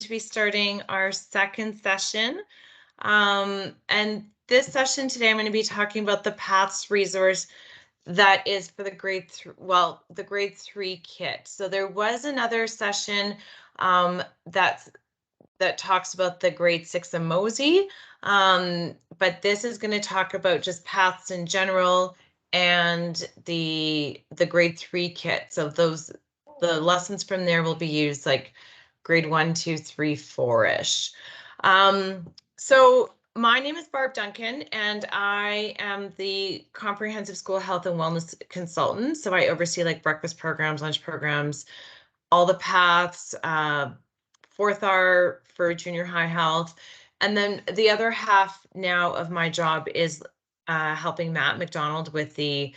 to be starting our second session. And this session today, I'm going to be talking about the PATHS resource that is for the the grade 3 kit. So there was another session that talks about the grade 6 emoji, but this is going to talk about just PATHS in general and the grade 3 kit. So the lessons from there will be used like grade 1, 2, 3, 4-ish. So my name is Barb Duncan, and I am the Comprehensive School Health and Wellness Consultant. So I oversee like breakfast programs, lunch programs, all the paths, 4th R for junior high health. And then the other half now of my job is helping Matt McDonald with the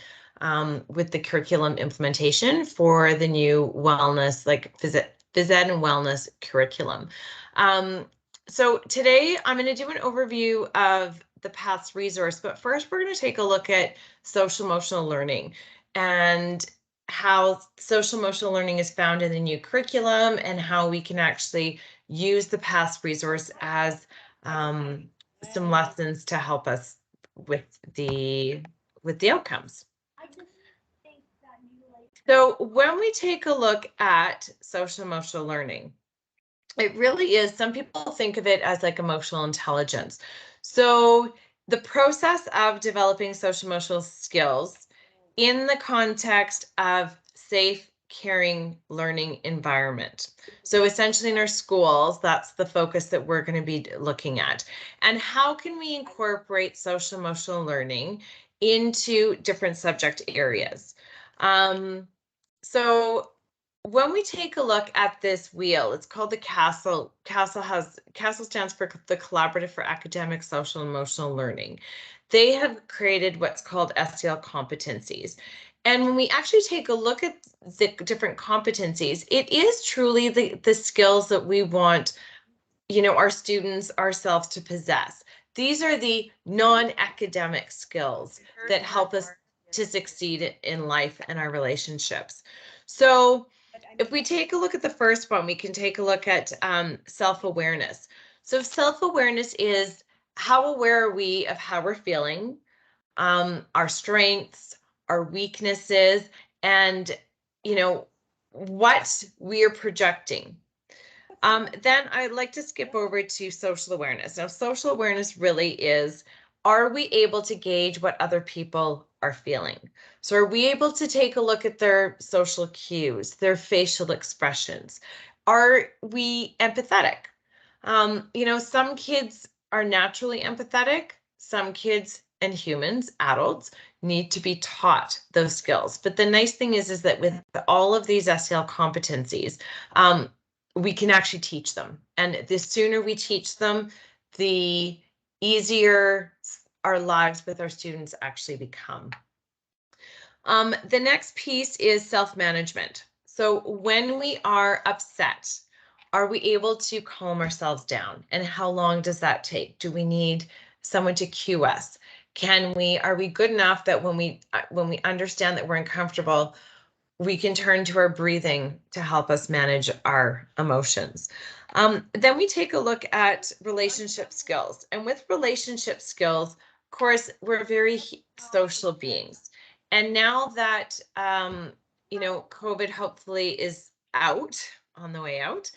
curriculum implementation for the new wellness, like phys ed and wellness curriculum. So today I'm going to do an overview of the PATHS resource, but first we're going to take a look at social emotional learning and how social emotional learning is found in the new curriculum and how we can actually use the PATHS resource as some lessons to help us with the outcomes. So when we take a look at social emotional learning, it really is, some people think of it as like emotional intelligence. So the process of developing social emotional skills in the context of safe, caring learning environment. So essentially in our schools, that's the focus that we're going to be looking at. And how can we incorporate social emotional learning into different subject areas? So when we take a look at this wheel, it's called the CASEL. CASEL stands for the Collaborative for Academic, Social, and Emotional Learning. They have created what's called SEL competencies. And when we actually take a look at the different competencies, it is truly the skills that we want, our students, ourselves to possess. These are the non-academic skills that help us to succeed in life and our relationships. So if we take a look at the first one, we can take a look at self-awareness. So self-awareness is how aware are we of how we're feeling, our strengths, our weaknesses, and what we are projecting. Then I'd like to skip over to social awareness. Now, social awareness really is, are we able to gauge what other people are feeling? So are we able to take a look at their social cues, their facial expressions? Are we empathetic? Some kids are naturally empathetic. Some kids and humans, adults, need to be taught those skills. But the nice thing is that with all of these SEL competencies, we can actually teach them. And the sooner we teach them, the easier our lives with our students actually become. The next piece is self-management. So when we are upset, are we able to calm ourselves down? And how long does that take? Do we need someone to cue us? Are we good enough that when we understand that we're uncomfortable, we can turn to our breathing to help us manage our emotions. Then we take a look at relationship skills. And with relationship skills, of course, we're very social beings. And now that, COVID hopefully is on the way out,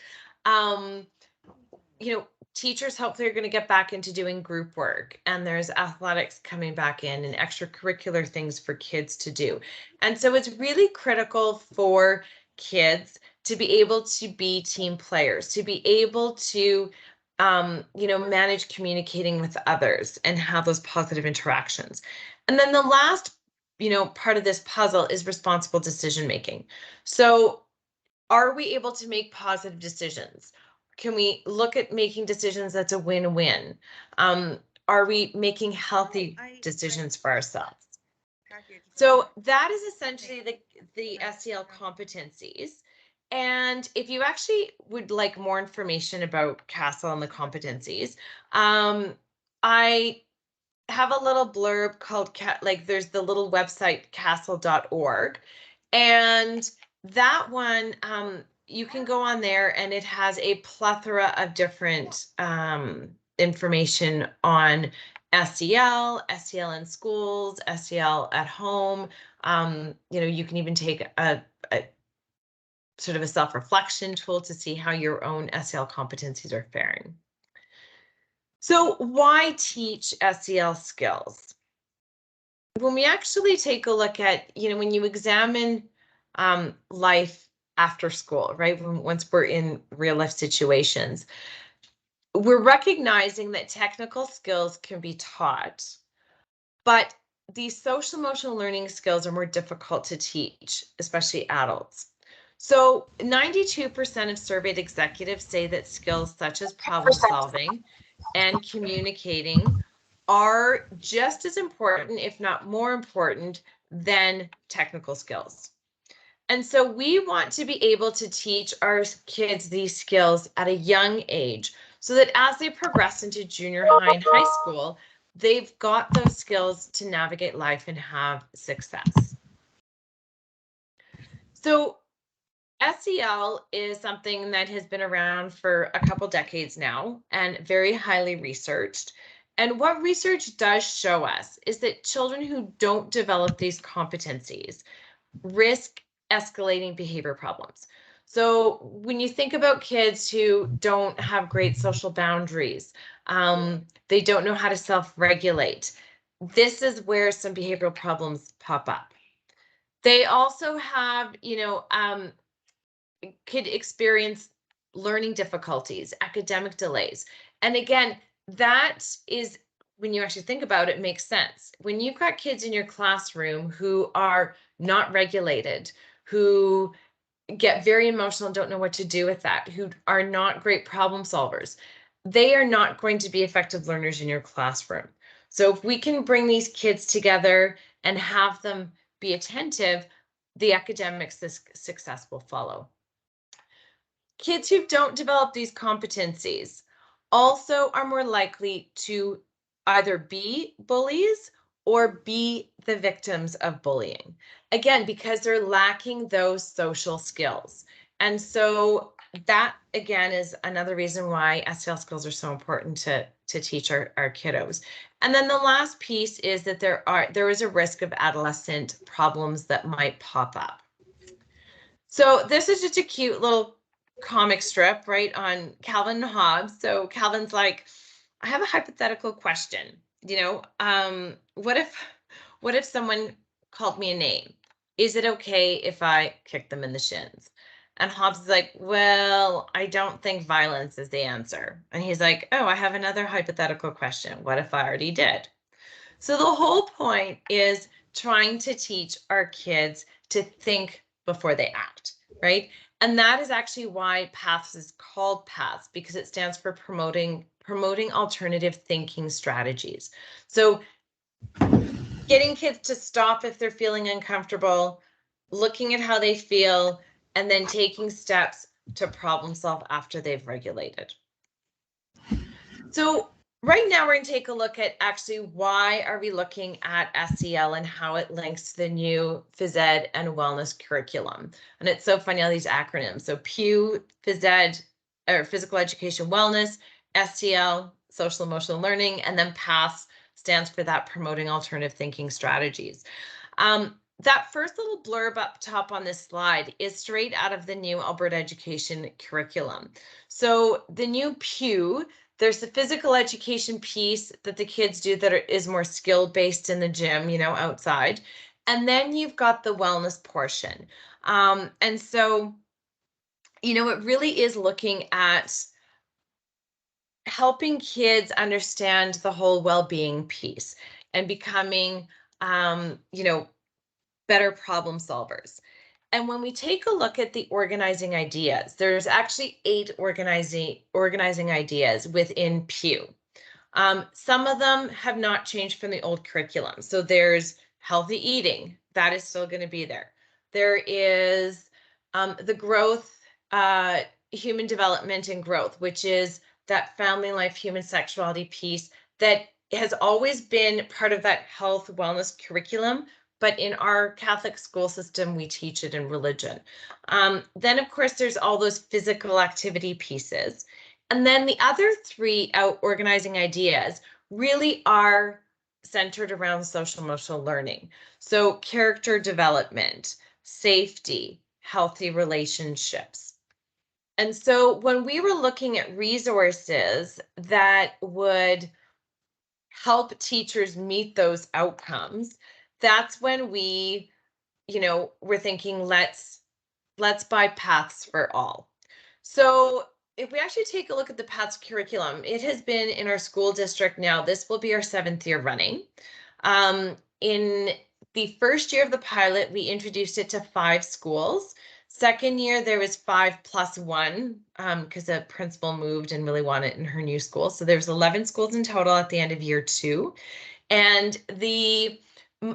teachers hopefully are going to get back into doing group work, and there's athletics coming back in and extracurricular things for kids to do. And so it's really critical for kids to be able to be team players, to be able to, manage communicating with others and have those positive interactions. And then the last, part of this puzzle is responsible decision making. So are we able to make positive decisions? Can we look at making decisions that's a win-win? Are we making healthy decisions for ourselves? So that is essentially the SEL competencies. And if you actually would like more information about CASEL and the competencies, I have a little blurb called, there's the little website casel.org. And that one you can go on there and it has a plethora of different information on SEL, SEL in schools, SEL at home. You can even take a sort of a self-reflection tool to see how your own SEL competencies are faring. So why teach SEL skills? When we actually take a look at, when you examine life after school, right? Once we're in real life situations, we're recognizing that technical skills can be taught, but these social emotional learning skills are more difficult to teach, especially adults. So 92% of surveyed executives say that skills such as problem solving and communicating are just as important, if not more important, than technical skills. And so we want to be able to teach our kids these skills at a young age so that as they progress into junior high and high school, they've got those skills to navigate life and have success. So SEL is something that has been around for a couple decades now and very highly researched. And what research does show us is that children who don't develop these competencies risk escalating behavior problems. So when you think about kids who don't have great social boundaries, they don't know how to self-regulate, this is where some behavioral problems pop up. They also have, could experience learning difficulties, academic delays. And again, that is, when you actually think about it, makes sense. When you've got kids in your classroom who are not regulated, who get very emotional and don't know what to do with that, who are not great problem solvers, they are not going to be effective learners in your classroom. So if we can bring these kids together and have them be attentive, the academic success will follow. Kids who don't develop these competencies also are more likely to either be bullies or be the victims of bullying. Again, because they're lacking those social skills. And so that, again, is another reason why SEL skills are so important to teach our kiddos. And then the last piece is that there is a risk of adolescent problems that might pop up. So this is just a cute little comic strip, right, on Calvin and Hobbes. So Calvin's like, I have a hypothetical question. What if someone called me a name? Is it okay if I kick them in the shins? And Hobbes is like, well, I don't think violence is the answer. And he's like, oh, I have another hypothetical question. What if I already did? So the whole point is trying to teach our kids to think before they act, right? And that is actually why PATHS is called PATHS, because it stands for promoting alternative thinking strategies. So getting kids to stop if they're feeling uncomfortable, looking at how they feel, and then taking steps to problem solve after they've regulated. So right now we're going to take a look at actually why are we looking at SEL and how it links to the new phys ed and wellness curriculum. And it's so funny, all these acronyms. So PEW, phys ed, or physical education wellness, SEL, social emotional learning, and then PATHS stands for that promoting alternative thinking strategies. That first little blurb up top on this slide is straight out of the new Alberta education curriculum. So the new PEW, there's the physical education piece that the kids do that is more skill based in the gym, outside. And then you've got the wellness portion. And so, it really is looking at helping kids understand the whole well-being piece and becoming, better problem solvers. And when we take a look at the organizing ideas, there's actually 8 organizing ideas within PEW. Some of them have not changed from the old curriculum. So there's healthy eating, that is still going to be there. There is the growth, human development and growth, which is that family life, human sexuality piece that has always been part of that health wellness curriculum, but in our Catholic school system, we teach it in religion. Then, of course, there's all those physical activity pieces. And then the other three out organizing ideas really are centered around social emotional learning. So character development, safety, healthy relationships. And so when we were looking at resources that would help teachers meet those outcomes, that's when we, we're thinking let's buy Paths for All. So if we actually take a look at the Paths curriculum, it has been in our school district now. This will be our 7th year running. In the first year of the pilot, we introduced it to 5 schools. Second year, there was 5+1 because the principal moved and really wanted it in her new school. So there was 11 schools in total at the end of year 2. And the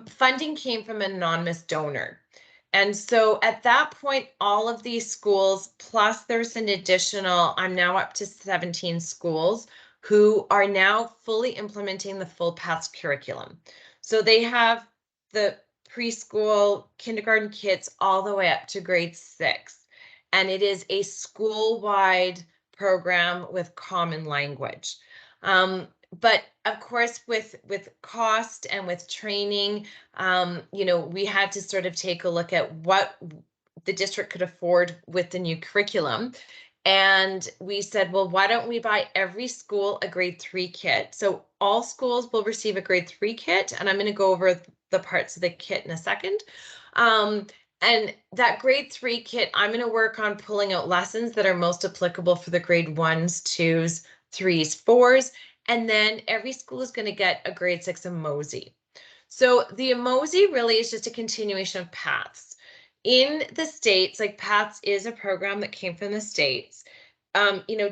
funding came from an anonymous donor. And so at that point, all of these schools, plus there's an additional, I'm now up to 17 schools who are now fully implementing the full Paths curriculum. So they have the preschool, kindergarten kids all the way up to grade 6. And it is a school-wide program with common language. But of course, with cost and with training, we had to sort of take a look at what the district could afford with the new curriculum. And we said, well, why don't we buy every school a grade 3 kit? So all schools will receive a grade 3 kit, and I'm going to go over the parts of the kit in a second. And that grade 3 kit, I'm going to work on pulling out lessons that are most applicable for the grade 1s, 2s, 3s, 4s. And then every school is going to get a grade 6 emoji. So the emoji really is just a continuation of Paths. In the States, like Paths is a program that came from the States.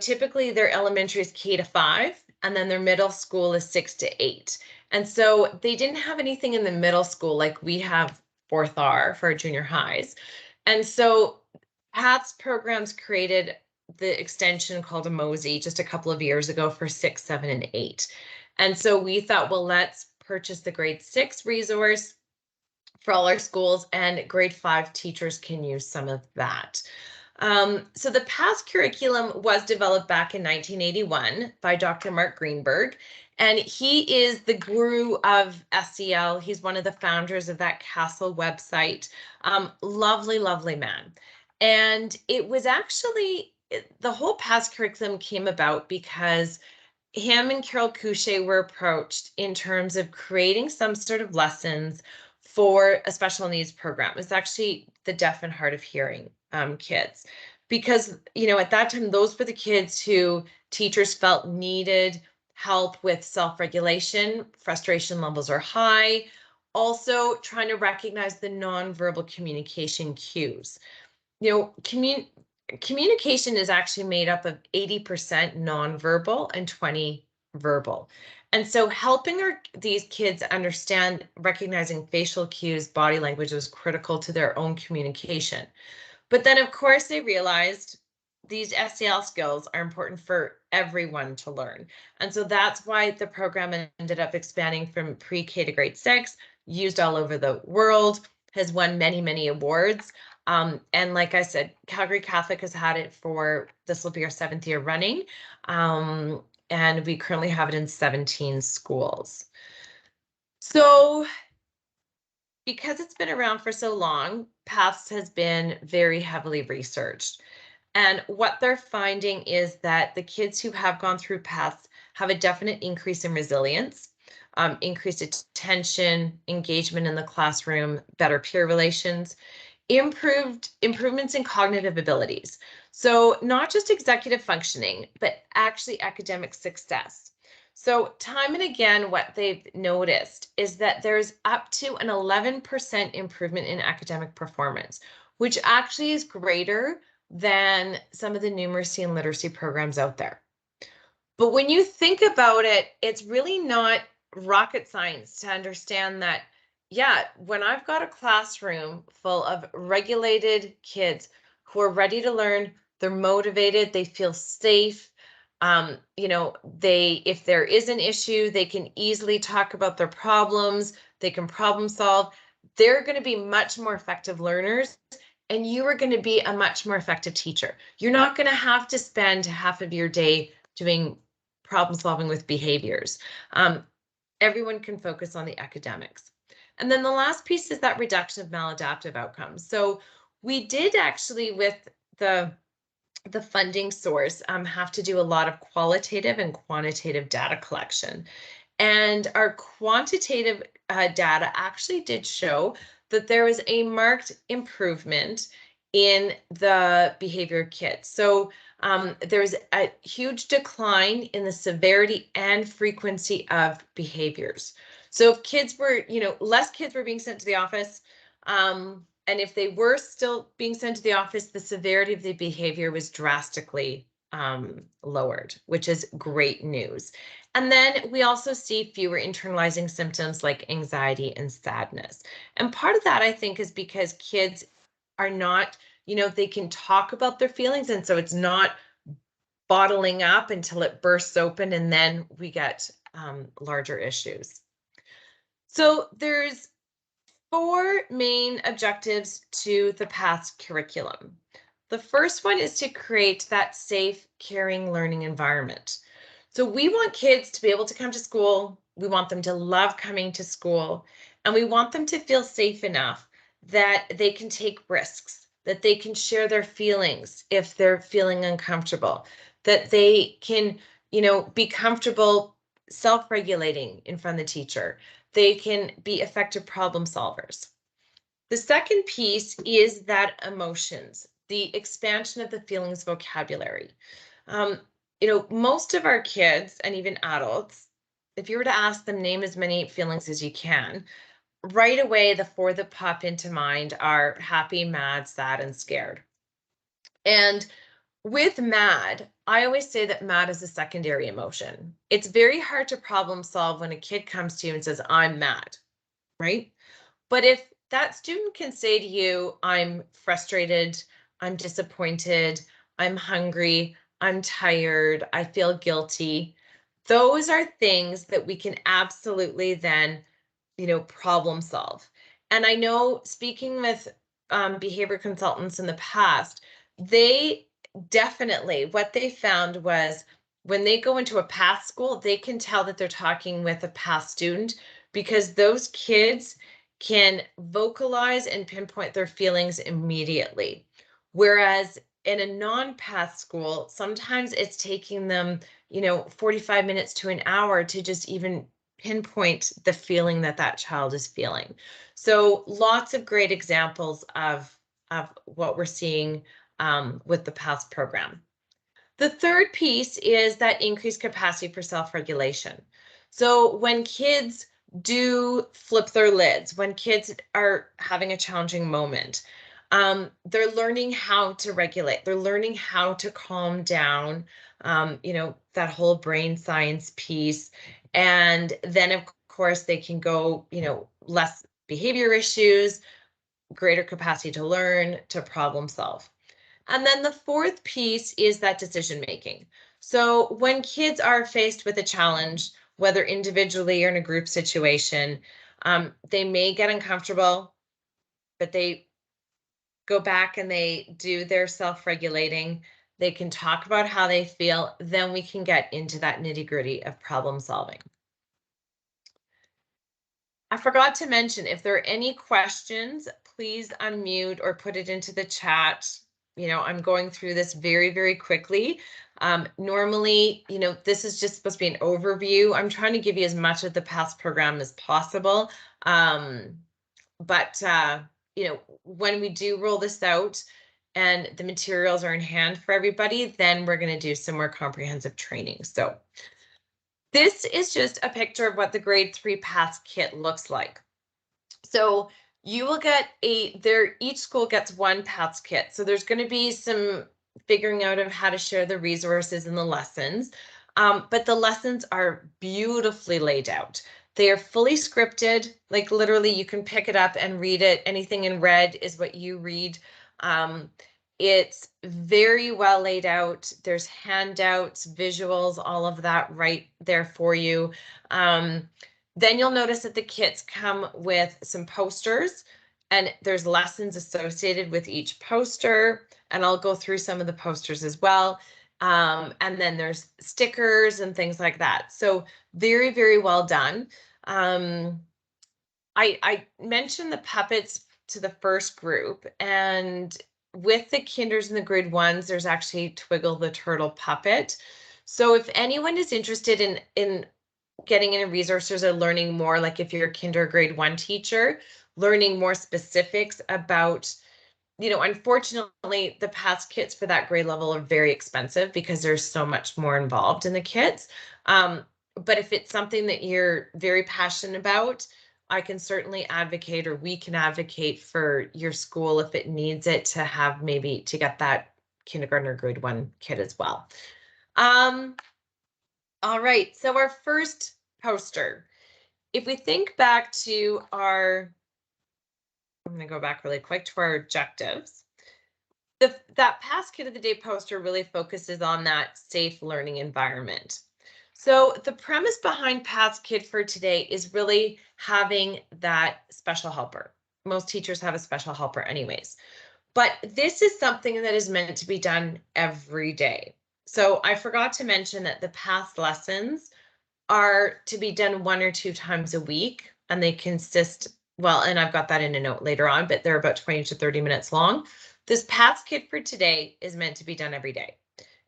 Typically their elementary is K-5, and then their middle school is 6-8. And so they didn't have anything in the middle school like we have 4th R for our junior highs. And so Paths programs created the extension called Emoji just a couple of years ago for 6, 7, and 8. And so we thought, well, let's purchase the grade 6 resource for all our schools, and grade 5 teachers can use some of that. So the Paths curriculum was developed back in 1981 by Dr. Mark Greenberg, and he is the guru of SEL. He's one of the founders of that CASEL website. Lovely, lovely man. And it was actually, the whole Paths curriculum came about because him and Carol Couche were approached in terms of creating some sort of lessons for a special needs program. It's actually the deaf and hard of hearing kids, because at that time those were the kids who teachers felt needed help with self-regulation. Frustration levels are high. Also trying to recognize the nonverbal communication cues. Communication is actually made up of 80% nonverbal and 20 verbal. And so helping these kids understand, recognizing facial cues, body language was critical to their own communication. But then, of course, they realized these SEL skills are important for everyone to learn. And so that's why the program ended up expanding from pre-K to grade 6, used all over the world, has won many, many awards. And like I said, Calgary Catholic has had it for, this will be our 7th year running. And we currently have it in 17 schools. So because it's been around for so long, Paths has been very heavily researched. And what they're finding is that the kids who have gone through Paths have a definite increase in resilience, increased attention, engagement in the classroom, better peer relations, improvements in cognitive abilities. So not just executive functioning, but actually academic success. So time and again, what they've noticed is that there's up to an 11% improvement in academic performance, which actually is greater than some of the numeracy and literacy programs out there. But when you think about it, it's really not rocket science to understand that, yeah, when I've got a classroom full of regulated kids who are ready to learn, they're motivated, they feel safe, if there is an issue, they can easily talk about their problems, they can problem solve. they're going to be much more effective learners, and you are going to be a much more effective teacher. You're not going to have to spend half of your day doing problem solving with behaviors. Everyone can focus on the academics. And then the last piece is that reduction of maladaptive outcomes. So we did actually, with the funding source, have to do a lot of qualitative and quantitative data collection. And our quantitative data actually did show that there was a marked improvement in the behavior of kids. So there was a huge decline in the severity and frequency of behaviors. So if kids were, less kids were being sent to the office, and if they were still being sent to the office, the severity of the behavior was drastically lowered, which is great news. And then we also see fewer internalizing symptoms like anxiety and sadness. And part of that, I think, is because kids are not, they can talk about their feelings. And so it's not bottling up until it bursts open, and then we get larger issues. So there's 4 main objectives to the PATHS curriculum. The first one is to create that safe, caring learning environment. So we want kids to be able to come to school. We want them to love coming to school, and we want them to feel safe enough that they can take risks, that they can share their feelings if they're feeling uncomfortable, that they can, be comfortable self-regulating in front of the teacher. They can be effective problem solvers. The second piece is that emotions, the expansion of the feelings vocabulary. Most of our kids and even adults, if you were to ask them, name as many feelings as you can, right away, the 4 that pop into mind are happy, mad, sad, and scared. And with mad, I always say that mad is a secondary emotion. It's very hard to problem solve when a kid comes to you and says, I'm mad, right? But if that student can say to you, I'm frustrated, I'm disappointed, I'm hungry, I'm tired, I feel guilty, those are things that we can absolutely then, problem solve. And I know, speaking with behavior consultants in the past, they definitely, what they found was when they go into a PATH school, they can tell that they're talking with a PATH student, because those kids can vocalize and pinpoint their feelings immediately. Whereas in a non-PATH school, sometimes it's taking them, 45 minutes to an hour to just even pinpoint the feeling that that child is feeling. So lots of great examples of what we're seeing with the PATH program. The third piece is that increased capacity for self-regulation. So when kids do flip their lids, when kids are having a challenging moment, they're learning how to regulate. They're learning how to calm down, that whole brain science piece. And then, of course, they can go, less behavior issues, greater capacity to learn, to problem solve. And then the fourth piece is that decision making. So when kids are faced with a challenge, whether individually or in a group situation, they may get uncomfortable, but they go back and they do their self-regulating. They can talk about how they feel. Then we can get into that nitty-gritty of problem solving. I forgot to mention, if there are any questions, please unmute or put it into the chat. I'm going through this very, very quickly. Normally, this is just supposed to be an overview. I'm trying to give you as much of the PATH program as possible. But when we do roll this out and the materials are in hand for everybody, then we're going to do some more comprehensive training. So this is just a picture of what the grade 3 PATH kit looks like. So you will get each school gets one PATH kit. So there's going to be some figuring out of how to share the resources and the lessons. But the lessons are beautifully laid out. They are fully scripted, like literally you can pick it up and read it. Anything in red is what you read. It's very well laid out. There's handouts, visuals, all of that right there for you. Then you'll notice that the kits come with some posters, and there's lessons associated with each poster, and I'll go through some of the posters as well. And then there's stickers and things like that. So very, very well done. I mentioned the puppets to the first group, and with the kinders and the grade ones, there's actually Twiggle the turtle puppet. So if anyone is interested in getting into resources or learning more, like if you're a kinder grade one teacher, learning more specifics about, unfortunately, the past kits for that grade level are very expensive because there's so much more involved in the kits. But if it's something that you're very passionate about, I can certainly advocate, or we can advocate for your school if it needs it, to have maybe to get that kindergarten or grade one kit as well. All right, so our first poster, if we think back to I'm going to go back really quick to our objectives. That past kid of the day poster really focuses on that safe learning environment. So the premise behind Past Kid for Today is really having that special helper. Most teachers have a special helper anyways, but this is something that is meant to be done every day. So I forgot to mention that the past lessons are to be done 1 or 2 times a week, and they consist, well, and I've got that in a note later on, but they're about 20 to 30 minutes long. This Past Kid for Today is meant to be done every day.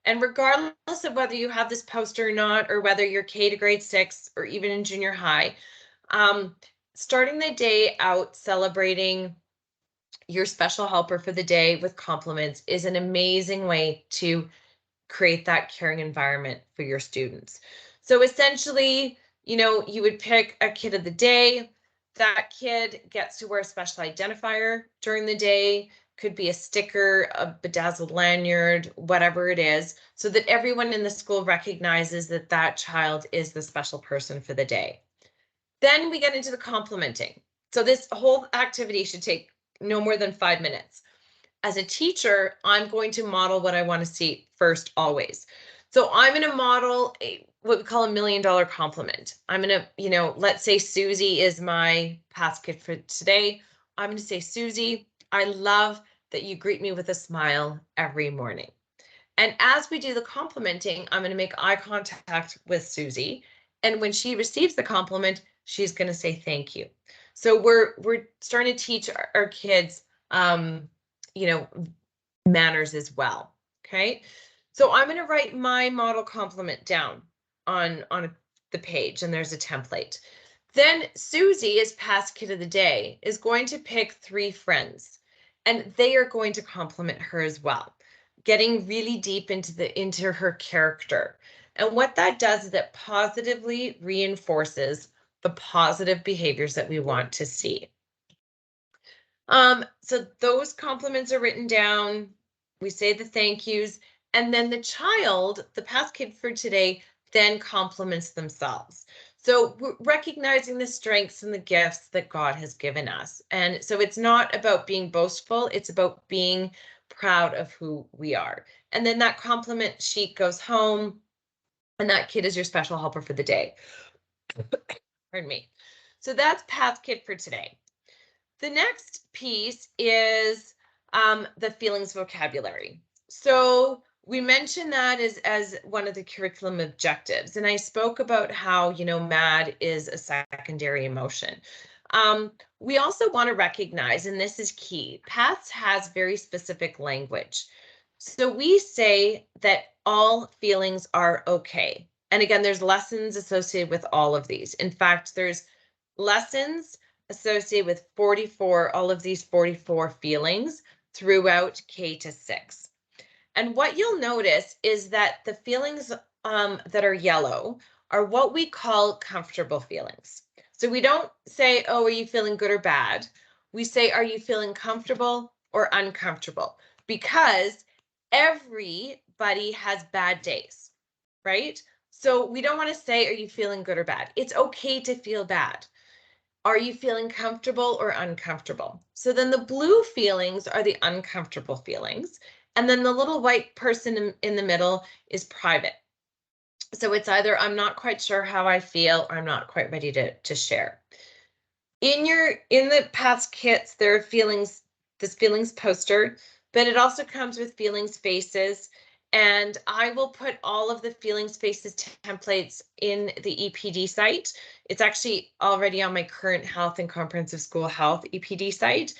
And regardless of whether you have this poster or not, or whether you're K to grade 6 or even in junior high, starting the day out celebrating your special helper for the day with compliments is an amazing way to create that caring environment for your students. So essentially, you would pick a kid of the day. That kid gets to wear a special identifier during the day. Could be a sticker, a bedazzled lanyard, whatever it is, so that everyone in the school recognizes that that child is the special person for the day. Then we get into the complimenting. So this whole activity should take no more than 5 minutes. As a teacher, I'm going to model what I want to see first always. So I'm going to model what we call $1 million compliment. I'm going to, let's say Susie is my past kid for today. I'm going to say, Susie, I love that you greet me with a smile every morning. And as we do the complimenting, I'm going to make eye contact with Susie. And when she receives the compliment, she's going to say thank you. So we're starting to teach our kids, manners as well. Okay. So I'm going to write my model compliment down on the page, and there's a template. Then Susie, as past kid of the day, is going to pick 3 friends, and they are going to compliment her as well, getting really deep into her character. And what that does is it positively reinforces the positive behaviors that we want to see. So those compliments are written down. We say the thank yous, and then the child, the past kid for today, then compliments themselves. So we're recognizing the strengths and the gifts that God has given us. And so it's not about being boastful, it's about being proud of who we are. And then that compliment sheet goes home, and that kid is your special helper for the day. Pardon me. So that's past kid for today. The next piece is the feelings vocabulary. So we mentioned that as one of the curriculum objectives, and I spoke about how, mad is a secondary emotion. We also want to recognize, and this is key, PATS has very specific language. So we say that all feelings are okay. And again, there's lessons associated with all of these. In fact, there's lessons associated with all of these 44 feelings throughout K to 6. And what you'll notice is that the feelings that are yellow are what we call comfortable feelings. So we don't say, oh, are you feeling good or bad? We say, are you feeling comfortable or uncomfortable? Because everybody has bad days, right? So we don't want to say, are you feeling good or bad? It's okay to feel bad. Are you feeling comfortable or uncomfortable? So then the blue feelings are the uncomfortable feelings. And then the little white person in the middle is private. So it's either I'm not quite sure how I feel, or I'm not quite ready to share. In the PATS kits, there are this feelings poster, but it also comes with feelings faces. And I will put all of the feelings faces templates in the EPD site. It's actually already on my current health and comprehensive school health EPD site,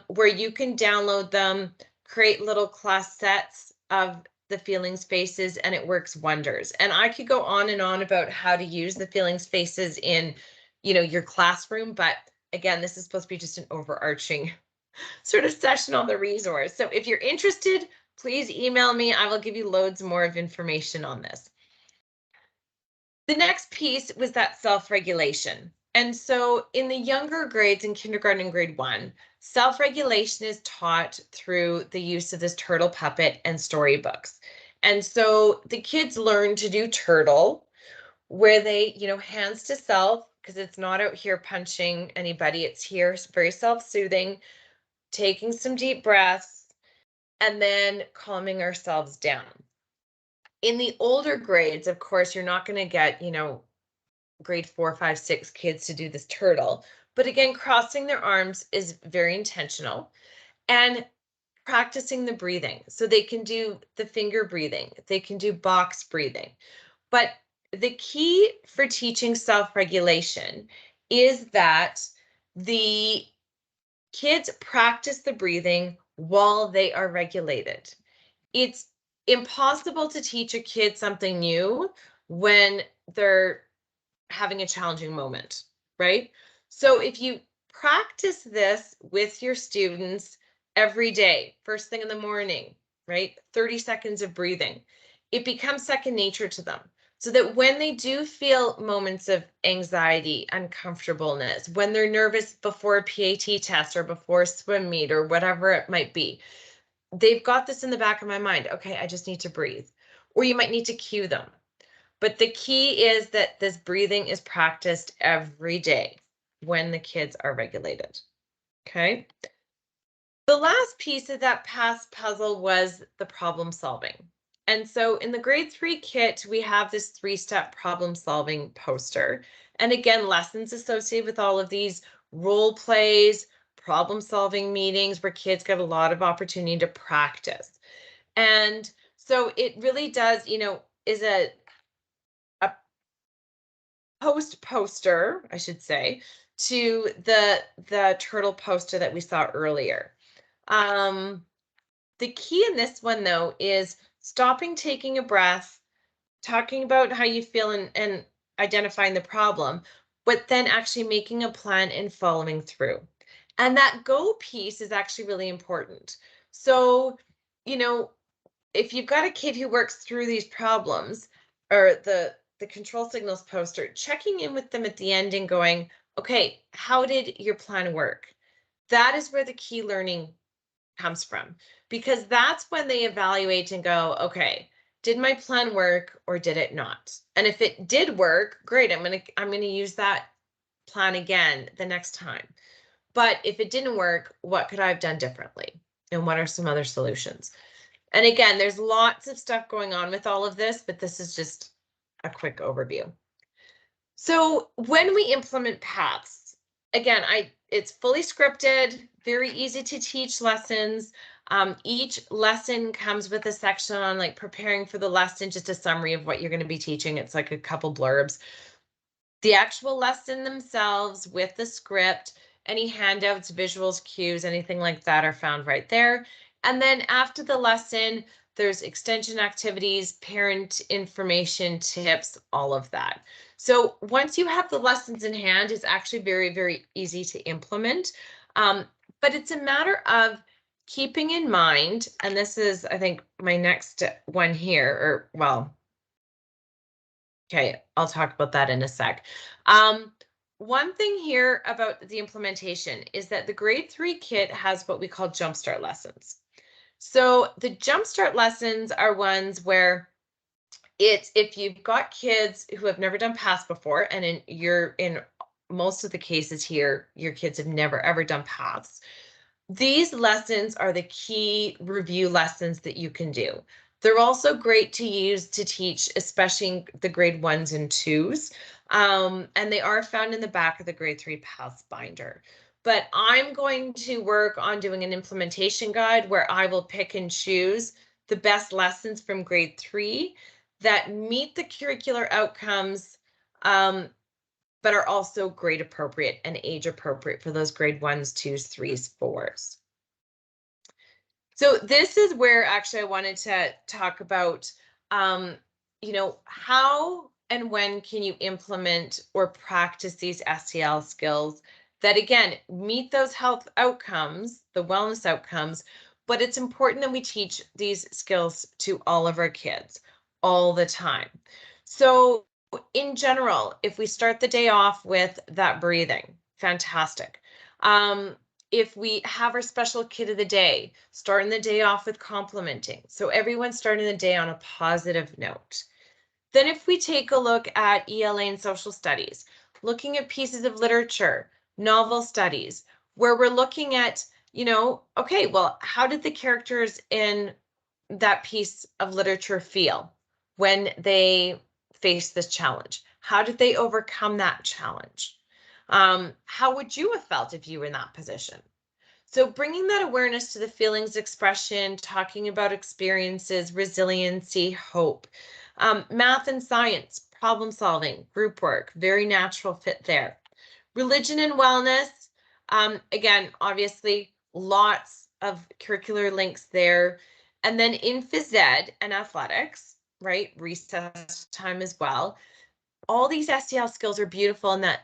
where you can download them, create little class sets of the feelings faces, and it works wonders. And I could go on and on about how to use the feelings faces in your classroom, but again, this is supposed to be just an overarching sort of session on the resource. So if you're interested, please email me. I will give you loads more of information on this. The next piece was that self-regulation. And so in the younger grades, in kindergarten and grade 1, self-regulation is taught through the use of this turtle puppet and storybooks. And so the kids learn to do turtle, where they, hands to self, because it's not out here punching anybody. It's here very self-soothing, taking some deep breaths, and then calming ourselves down. In the older grades, of course, you're not going to get, grade 4, 5, 6 kids to do this turtle. But again, crossing their arms is very intentional. And practicing the breathing. So they can do the finger breathing, they can do box breathing. But the key for teaching self-regulation is that the kids practice the breathing while they are regulated. It's impossible to teach a kid something new when they're having a challenging moment, right? So if you practice this with your students every day, first thing in the morning, right? 30 seconds of breathing, it becomes second nature to them. So that when they do feel moments of anxiety, uncomfortableness, when they're nervous before a PAT test or before a swim meet or whatever it might be, they've got this in the back of my mind. Okay, I just need to breathe. Or you might need to cue them. But the key is that this breathing is practiced every day when the kids are regulated. Okay. The last piece of that PATS puzzle was the problem solving. And so in the grade 3 kit, we have this 3-step problem solving poster. And again, lessons associated with all of these role plays, problem solving meetings where kids get a lot of opportunity to practice. And so it really does, is a poster, I should say, to the turtle poster that we saw earlier. The key in this one, though, is stopping, taking a breath, talking about how you feel, and identifying the problem, but then actually making a plan and following through. And that go piece is actually really important. So, if you've got a kid who works through these problems, or the control signals poster, checking in with them at the end and going, okay, how did your plan work? That is where the key learning comes from, because that's when they evaluate and go, okay, did my plan work or did it not? And if it did work, great, I'm going to use that plan again the next time. But if it didn't work, what could I have done differently? And what are some other solutions? And again, there's lots of stuff going on with all of this, but this is just a quick overview. So when we implement PATS, again, it's fully scripted, very easy to teach lessons. Each lesson comes with a section on like preparing for the lesson, just a summary of what you're going to be teaching. It's like a couple blurbs. The actual lesson themselves with the script, any handouts, visuals, cues, anything like that are found right there. And then after the lesson, there's extension activities, parent information, tips, all of that. So once you have the lessons in hand, it's actually very, very easy to implement. But it's a matter of keeping in mind, and this is, I think, my next one here, or well, okay, I'll talk about that in a sec. One thing here about the implementation is that the grade 3 kit has what we call jumpstart lessons. So the jumpstart lessons are ones where it's if you've got kids who have never done PATS before, and in most of the cases here, your kids have never ever done PATS. These lessons are the key review lessons that you can do. They're also great to use to teach, especially the grade 1s and 2s. And they are found in the back of the grade 3 Paths binder. But I'm going to work on doing an implementation guide where I will pick and choose the best lessons from grade 3 that meet the curricular outcomes, but are also grade appropriate and age appropriate for those grade 1s, 2s, 3s, 4s. So this is where actually I wanted to talk about, how and when can you implement or practice these SEL skills that, again, meet those health outcomes, the wellness outcomes, but it's important that we teach these skills to all of our kids all the time. So in general, if we start the day off with that breathing, fantastic. If we have our special kid of the day, starting the day off with complimenting. So everyone's starting the day on a positive note. Then if we take a look at ELA and social studies, looking at pieces of literature, novel studies, where we're looking at, okay, well, how did the characters in that piece of literature feel when they faced this challenge? How did they overcome that challenge? How would you have felt if you were in that position? So bringing that awareness to the feelings expression, talking about experiences, resiliency, hope, math and science, problem solving, group work, very natural fit there. Religion and wellness, again, obviously lots of curricular links there. And then in phys ed and athletics, right, recess time as well. All these SEL skills are beautiful in that,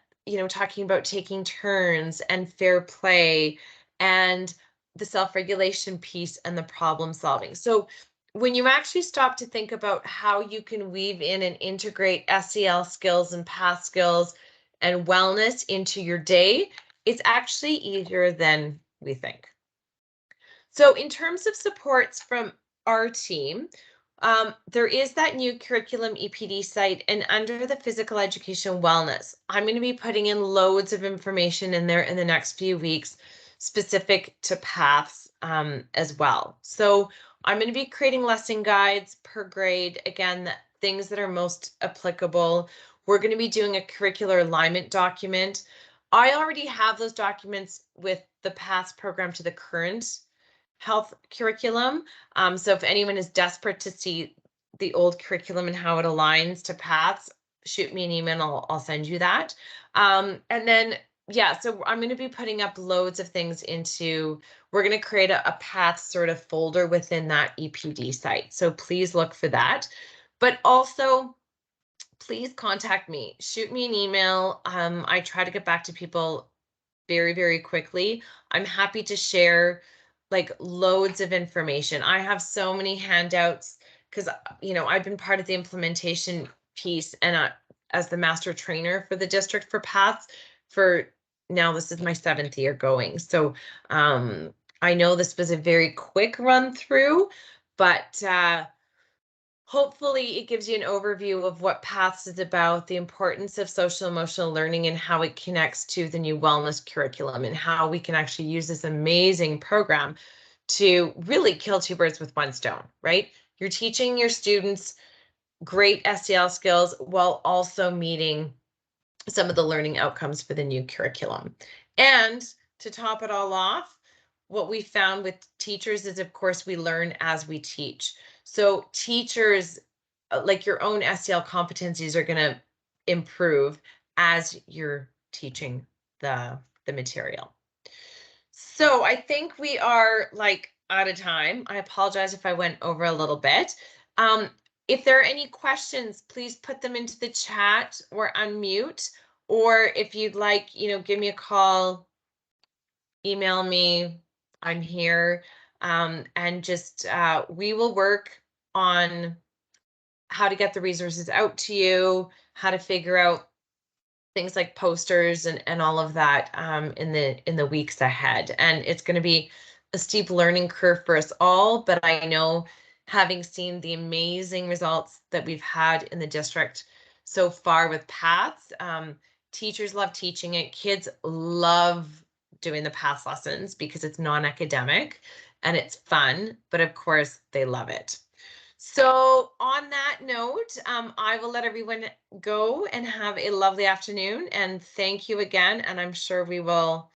talking about taking turns and fair play and the self-regulation piece and the problem solving. So when you actually stop to think about how you can weave in and integrate SEL skills and PATH skills and wellness into your day, it's actually easier than we think. So in terms of supports from our team, there is that new curriculum EPD site, and under the physical education wellness, I'm going to be putting in loads of information in there in the next few weeks specific to paths as well. So I'm going to be creating lesson guides per grade, again, things that are most applicable. We're going to be doing a curricular alignment document. I already have those documents with the paths program to the current health curriculum. So if anyone is desperate to see the old curriculum and how it aligns to paths, shoot me an email, I'll send you that. And then, yeah, so I'm going to be putting up loads of things we're going to create a path sort of folder within that EPD site. So please look for that. But also, please contact me, shoot me an email. I try to get back to people very, very quickly. I'm happy to share like loads of information. I have so many handouts because, I've been part of the implementation piece and as the master trainer for the district for paths for now, this is my 7th year going. So I know this was a very quick run through, but hopefully it gives you an overview of what paths is about, the importance of social emotional learning and how it connects to the new wellness curriculum and how we can actually use this amazing program to really kill two birds with one stone, right? You're teaching your students great SEL skills while also meeting some of the learning outcomes for the new curriculum. And to top it all off, what we found with teachers is, of course, we learn as we teach. So teachers, like your own SEL competencies are going to improve as you're teaching the material. So I think we are like out of time. I apologize if I went over a little bit. If there are any questions, please put them into the chat or unmute. Or if you'd like, give me a call, email me. I'm here. And just we will work on how to get the resources out to you, how to figure out things like posters and all of that in the weeks ahead. And it's going to be a steep learning curve for us all, but I know, having seen the amazing results that we've had in the district so far with paths, teachers love teaching it, kids love doing the paths lessons because it's non-academic and it's fun, but of course they love it. So on that note, I will let everyone go and have a lovely afternoon. And thank you again. And I'm sure we will